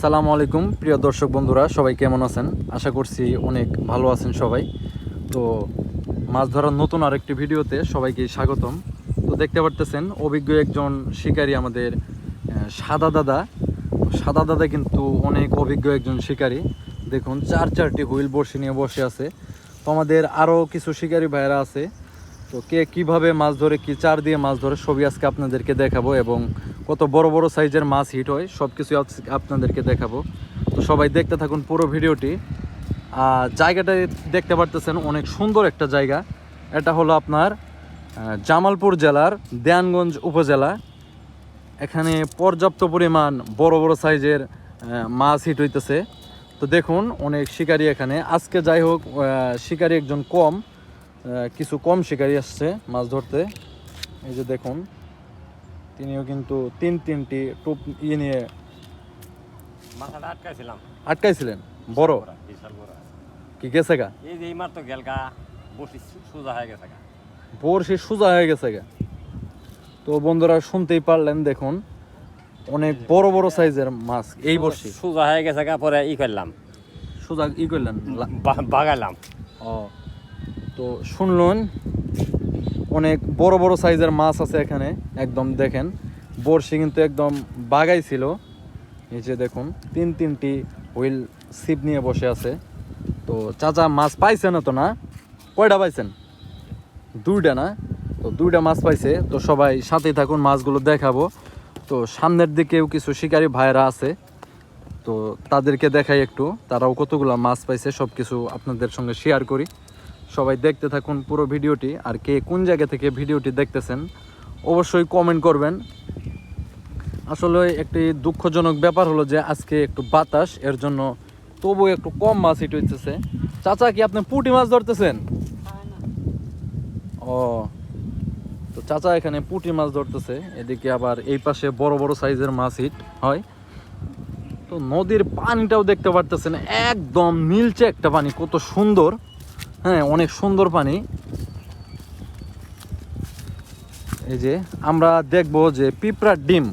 আসসালামু আলাইকুম প্রিয় দর্শক বন্ধুরা, সবাই কেমন আছেন? আশা করছি অনেক ভালো আছেন সবাই। তো মাছ ধরার নতুন আরেকটি ভিডিওতে সবাইকে স্বাগতম। তো দেখতে পারতেছেন অভিজ্ঞ একজন শিকারী আমাদের সাদা দাদা। সাদা দাদা কিন্তু অনেক অভিজ্ঞ একজন শিকারী। দেখুন চারটি হুইল বড়শি নিয়ে বসে আছে। তো আমাদের আরও কিছু শিকারী ভাইয়েরা আছে। তো কে কিভাবে মাছ ধরে, কি চার দিয়ে মাছ ধরে, সবই আজকে আপনাদেরকে দেখাবো এবং কত বড় বড় সাইজের মাছ হিট হয় সব কিছু আপনাদেরকে দেখাবো। তো সবাই দেখতে থাকুন পুরো ভিডিওটি। জায়গাটা দেখতে পারতেছেন অনেক সুন্দর একটা জায়গা। এটা হলো আপনার জামালপুর জেলার দেয়ানগঞ্জ উপজেলা। এখানে পর্যাপ্ত পরিমাণ বড় বড় সাইজের মাছ হিট হইতেছে। তো দেখুন অনেক শিকারী এখানে আজকে, যাই হোক শিকারী একজন কম, কিছু কম শিকারী আসছে মাছ ধরতে। এই যে দেখুন তিনিও কিন্তু তিনটি টোপ নিয়ে মাথাটা আটকাইছিলাম। আটকাইছিলেন। বড় বিশাল বড় কি গেছে গা? এই যে এইমার তো গেলগা বসি সোজা হয়ে গেছে গা। বড়শি সোজা হয়ে গেছে গা। তো বন্ধুরা শুনতেই পারলেন, দেখুন অনেক বড় বড় সাইজের মাছ এই বড়শি সোজা হয়ে গেছে গা। পরে করলাম, সোজা করলেন বাগাইলাম। ও, তো শুনলেন অনেক বড় বড় সাইজের মাছ আছে এখানে। একদম দেখেন বড়শি কিন্তু একদম বাগাই ছিল। এই যে দেখুন তিনটি হুইল ছিপ নিয়ে বসে আছে। তো চাচা মাছ পাইছেন তো? না, কয়টা পাইছেন? দুইটা না? তো দুইটা মাছ পাইছে। তো সবাই সাথেই থাকুন, মাছগুলো দেখাবো। তো সামনের দিকেও কিছু শিকারী ভাইরা আছে, তো তাদেরকে দেখাই একটু, তারাও কতগুলো মাছ পাইছে সব কিছু আপনাদের সঙ্গে শেয়ার করি। সবাই দেখতে থাকুন পুরো ভিডিওটি। আর কে কোন জায়গা থেকে ভিডিওটি দেখতেছেন অবশ্যই কমেন্ট করবেন। আসলে একটি দুঃখজনক ব্যাপার হলো যে আজকে একটু বাতাস, এর জন্য তবু একটু কম মাছ হিট হইতেছে। চাচা কি আপনি পুঁটি মাছ ধরতেছেন? ও, তো চাচা এখানে পুঁটি মাছ ধরতেছে। এদিকে আবার এই পাশে বড় বড় সাইজের মাছ হিট হয়। তো নদীর পানিটাও দেখতে পারতেছেন একদম নীলচে একটা পানি, কত সুন্দর। হ্যাঁ, অনেক সুন্দর পানি। এই যে আমরা দেখবো যে পিঁপড়ার ডিম,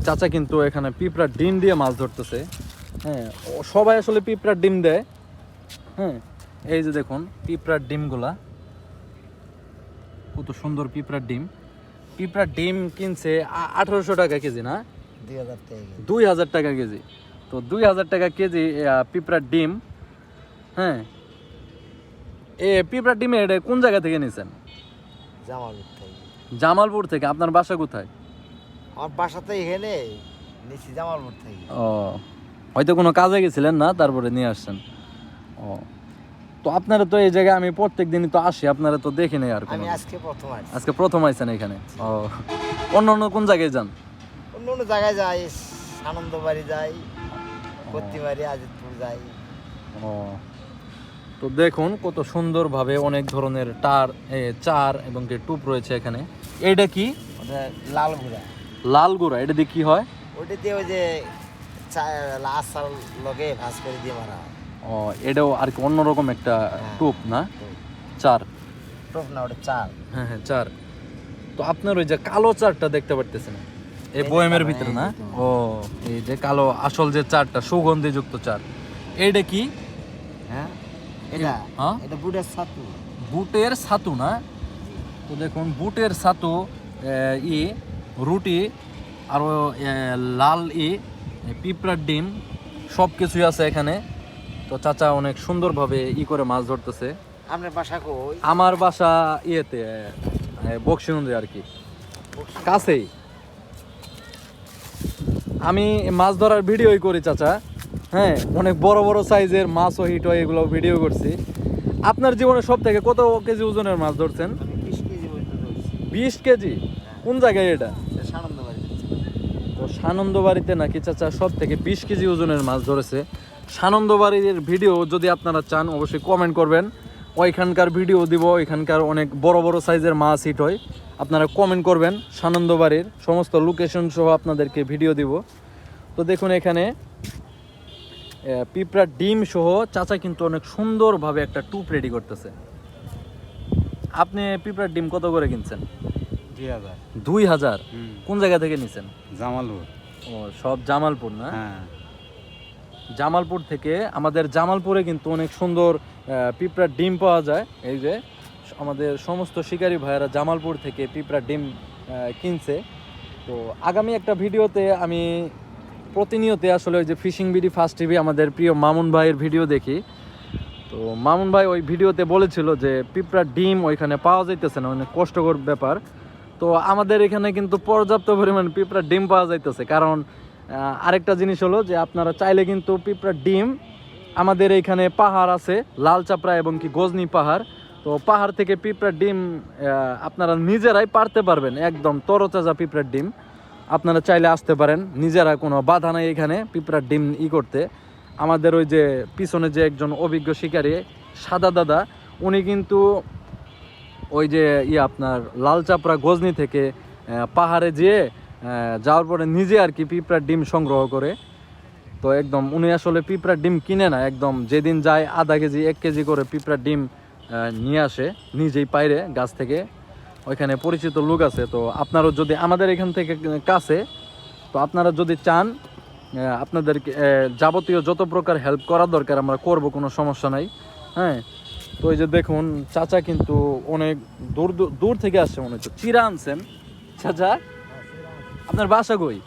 চাচা কিন্তু এখানে পিঁপড়ার ডিম দিয়ে মাছ ধরতেছে। হ্যাঁ, সবাই আসলে পিঁপড়ার ডিম দেয়। হ্যাঁ, এই যে দেখুন পিঁপড়ার ডিমগুলা, কত সুন্দর পিঁপড়ার ডিম। পিঁপড়ার ডিম কিনছে 1800 টাকা কেজি, না 2000 টাকা কেজি। তো 2000 টাকা কেজি পিঁপড়ার ডিম। হ্যাঁ, পিঁপড়ার ডিমে এটা কোন জায়গা থেকে নিয়েছেন? জামালপুর থেকে। জামালপুর থেকে। আপনার বাসা কোথায়? আমার বাসা তো এখানে, নিচি জামালপুর থেকে। ও, হয়তো কোনো কাজে গেছিলেন না, তারপরে নিয়ে আসছেন। ও, তো আপনারা তো এই জায়গায় আমি প্রত্যেক দিনই তো আসি, আপনারা তো দেখি নাই আর আমি কোনো? আজকে প্রথম আসছি। আজকে প্রথম আইছেন এখানে? ও, অন্য কোন জায়গায় যান? অন্য অন্য জায়গায় যাই, আনন্দবাড়ি যাই, কত্তিবাড়ি, আজিতপুর যাই। ও, তো দেখুন কত সুন্দরভাবে অনেক ধরনের চার এবং টুপ রয়েছে এখানে। এইটা কি? ওটা লাল ঘোড়া। লাল গুঁড়া, এটা দিয়ে কি হয়? ওটা দিয়ে ওই যে আসার লগে ভাজ করে দিয়ে মারা হয়। ও, এটাও আর কি অন্যরকম একটা টুপ, না? চার। টোপ না, ওটা চাল। হ্যাঁ হ্যাঁ, চার। তো আপনার ওই যে কালো চারটা দেখতে পারতেছেন এই বয়ামের ভিতরে, না? ও, এই যে কালো আসল যে চারটা সুগন্ধিযুক্ত চার, এইটা কি? হ্যাঁ, এটা হ্যাঁ, এটা বুটের ছাতু। বুটের ছাতু, না? তো দেখুন বুটের ছাতু, রুটি, আরও লাল পিঁপড়ার ডিম, সব কিছুই আছে এখানে। তো চাচা অনেক সুন্দরভাবে করে মাছ ধরতেছে। আপনার বাসা কই? আমার বাসা ইয়েতে, বক্সিগঞ্জে আর কি, কাছেই। আমি মাছ ধরার ভিডিওই করি চাচা। হ্যাঁ, অনেক বড় বড় সাইজের মাছও হিট হয়, এগুলো ভিডিও করছি। আপনার জীবনে সব থেকে কত কেজি ওজনের মাছ ধরছেন? আমি 20 কেজি পর্যন্ত ধরছি। 20 কেজি? কোন জায়গায় এটা? সানন্দবাড়ি। তো সানন্দবাড়িতে নাকি চাচা সব থেকে 20 কেজি ওজনের মাছ ধরেছে। সানন্দবাড়ির ভিডিও যদি আপনারা চান অবশ্যই কমেন্ট করবেন, ওইখানকার ভিডিও দিব। এখানকার অনেক বড় বড় সাইজের মাছ হিট হয়, আপনারা কমেন্ট করবেন। সানন্দবাড়ির সমস্ত লোকেশন সহ আপনাদেরকে ভিডিও দিব। তো দেখুন এখানে পিঁপড়ার ডিম সহ চাচা কিন্তু অনেক সুন্দরভাবে একটা টুপ রেডি করতেছে। আপনি পিঁপড়ার ডিম কত করে কিনছেন? 2000। 2000? কোন জায়গা থেকে নিছেন? জামালপুর। ও সব জামালপুর না? হ্যাঁ জামালপুর থেকে আমাদের জামালপুরে কিন্তু অনেক সুন্দর পিঁপড়ার ডিম পাওয়া যায়। এই যে আমাদের সমস্ত শিকারী ভাইয়েরা জামালপুর থেকে পিঁপড়ার ডিম কিনছে। তো আগামী একটা ভিডিওতে আমি প্রতিনিয়ত আসলে ওই যে ফিশিং বিডি ফার্স্ট টিভি আমাদের প্রিয় মামুন ভাইয়ের ভিডিও দেখি। তো মামুন ভাই ওই ভিডিওতে বলেছিল যে পিঁপড়ার ডিম ওইখানে পাওয়া যাইতেছে না, অনেক কষ্টকর ব্যাপার। তো আমাদের এখানে কিন্তু পর্যাপ্ত পরিমাণ পিঁপড়ার ডিম পাওয়া যাইতেছে। কারণ আরেকটা জিনিস হলো যে আপনারা চাইলে কিন্তু পিঁপড়ার ডিম আমাদের এইখানে পাহাড় আছে, লাল চাপড়া এবং কি গজনি পাহাড়। তো পাহাড় থেকে পিঁপড়ার ডিম আপনারা নিজেরাই পারতে পারবেন, একদম তরতাজা পিঁপড়ার ডিম। আপনারা চাইলে আসতে পারেন, নিজেরা কোনো বাধা নাই এখানে পিঁপড়ার ডিম করতে। আমাদের ওই যে পিছনে যে একজন অভিজ্ঞ শিকারী সাদা দাদা, উনি কিন্তু ওই যে আপনার লাল চাপড়া গজনি থেকে পাহাড়ে যেয়ে যাওয়ার পরে নিজে আর কি পিঁপড়ার ডিম সংগ্রহ করে। তো একদম উনি আসলে পিঁপড়ার ডিম কিনে না, একদম যেদিন যায় আধা কেজি 1 কেজি করে পিঁপড়ার ডিম নিয়ে আসে নিজেই পাইরে গাছ থেকে। ওইখানে পরিচিত লোক আছে। তো আপনারও যদি আমাদের এখান থেকে কাছে, তো আপনারা যদি চান আপনাদেরকে যাবতীয় যত প্রকার হেল্প করার দরকার আমরা করব, কোনো সমস্যা নাই। হ্যাঁ, তো এই যে দেখুন চাচা কিন্তু অনেক দূর দূর থেকে আসছে, মনে হচ্ছে চিরা আনছেন। চাচা আপনার বাসা কই?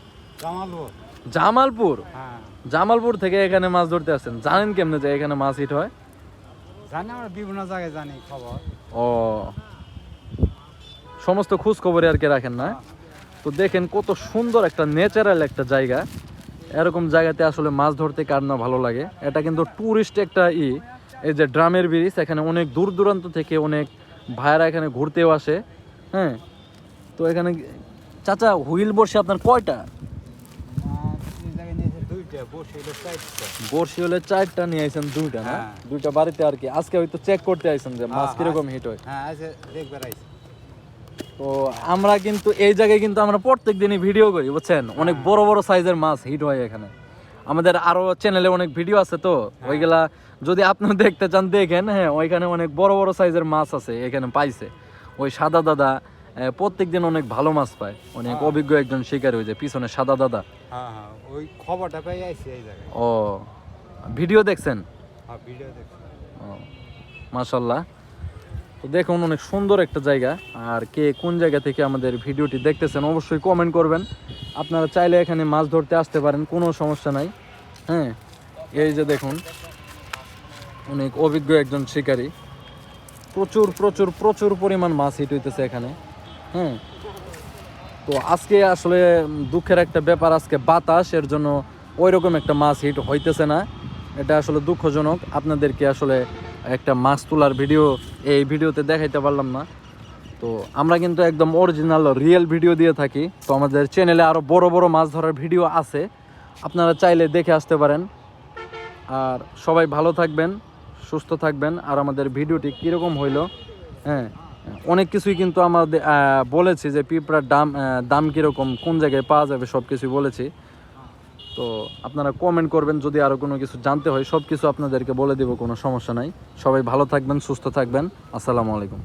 জামালপুর। জামালপুর? হ্যাঁ জামালপুর থেকে এখানে মাছ ধরতে আসছেন। জানেন কেমনে যে এখানে মাছ হিট হয়? জানি, আমরা বিভিন্ন জায়গায় জানি খবর। ও, সমস্ত খোঁজ খবরে আর কি রাখেন না? তো দেখেন কত সুন্দর একটা ন্যাচারাল একটা জায়গা। এরকম জায়গাতে আসলে মাছ ধরতে কার না ভালো লাগে। এটা কিন্তু ট্যুরিস্ট একটা এই যে ড্রামের ব্রিজ, এখানে অনেক দূর দূরান্ত থেকে অনেক ভাইয়েরা এখানে ঘুরতেও আসে। হ্যাঁ, তো এখানে চাচা হুইল বসে আপনার কয়টা? বর্ষি হলে 4টা নিয়ে আইছেন, 2টা না? হ্যাঁ। 2টা বাড়িতে আর কি। আজকে হয়তো চেক করতে আইছেন যে মাছ কিরকম হিট হয়। হ্যাঁ আছে, দেখবে রাইছে। তো আমরা কিন্তু এই জায়গায় কিন্তু আমরা প্রত্যেক দিনই ভিডিও করি, বুঝছেন? অনেক বড় বড় সাইজের মাছ হিট হয় এখানে। আমাদের আরো চ্যানেলে অনেক ভিডিও আছে, তো ওইগুলা যদি আপনি দেখতে চান দেখেন। হ্যাঁ, ওইখানে অনেক বড় বড় সাইজের মাছ আছে এখানে পাইছে। ওই সাদা দাদা প্রত্যেক দিন অনেক ভালো মাছ পায়, অনেক অভিজ্ঞ একজন শিকারী, হয়ে যায় পিছনে সাদা দাদা। হ্যাঁ হ্যাঁ, ওই খবরটা পেয়ে আইছি এই জায়গায়। ও, ভিডিও দেখছেন? হ্যাঁ ভিডিও দেখছি। ও মাশাল্লাহ। তো দেখুন অনেক সুন্দর একটা জায়গা। আর কে কোন জায়গা থেকে আমাদের ভিডিওটি দেখতেছেন অবশ্যই কমেন্ট করবেন। আপনারা চাইলে এখানে মাছ ধরতে আসতে পারেন, কোনো সমস্যা নাই। হ্যাঁ, এই যে দেখুন অনেক অভিজ্ঞ একজন শিকারী, প্রচুর প্রচুর প্রচুর পরিমাণ মাছ হিট হইতেছে এখানে। হ্যাঁ, তো আজকে আসলে দুঃখের একটা ব্যাপার, আজকে বাতাস, এর জন্য ওই রকম একটা মাছ হিট হইতেছে না। এটা আসলে দুঃখজনক। আপনাদেরকে আসলে একটা মাছ তোলার ভিডিও এই ভিডিওতে দেখাইতে পারলাম না। তো আমরা কিন্তু একদম অরিজিনাল রিয়েল ভিডিও দিয়ে থাকি। তো আমাদের চ্যানেলে আরও বড় বড় মাছ ধরার ভিডিও আছে, আপনারা চাইলে দেখে আসতে পারেন। আর সবাই ভালো থাকবেন, সুস্থ থাকবেন। আর আমাদের ভিডিওটি কীরকম হইলো, হ্যাঁ, অনেক কিছুই কিন্তু আমাদের বলেছি যে পিঁপড়ার দাম কীরকম, কোন জায়গায় পাওয়া যাবে, সব কিছুই বলেছি। তো আপনারা কমেন্ট করবেন যদি আরও কোনো কিছু জানতে হয়, সব কিছু আপনাদেরকে বলে দেবো, কোনো সমস্যা নাই। সবাই ভালো থাকবেন, সুস্থ থাকবেন। আসসালামু আলাইকুম।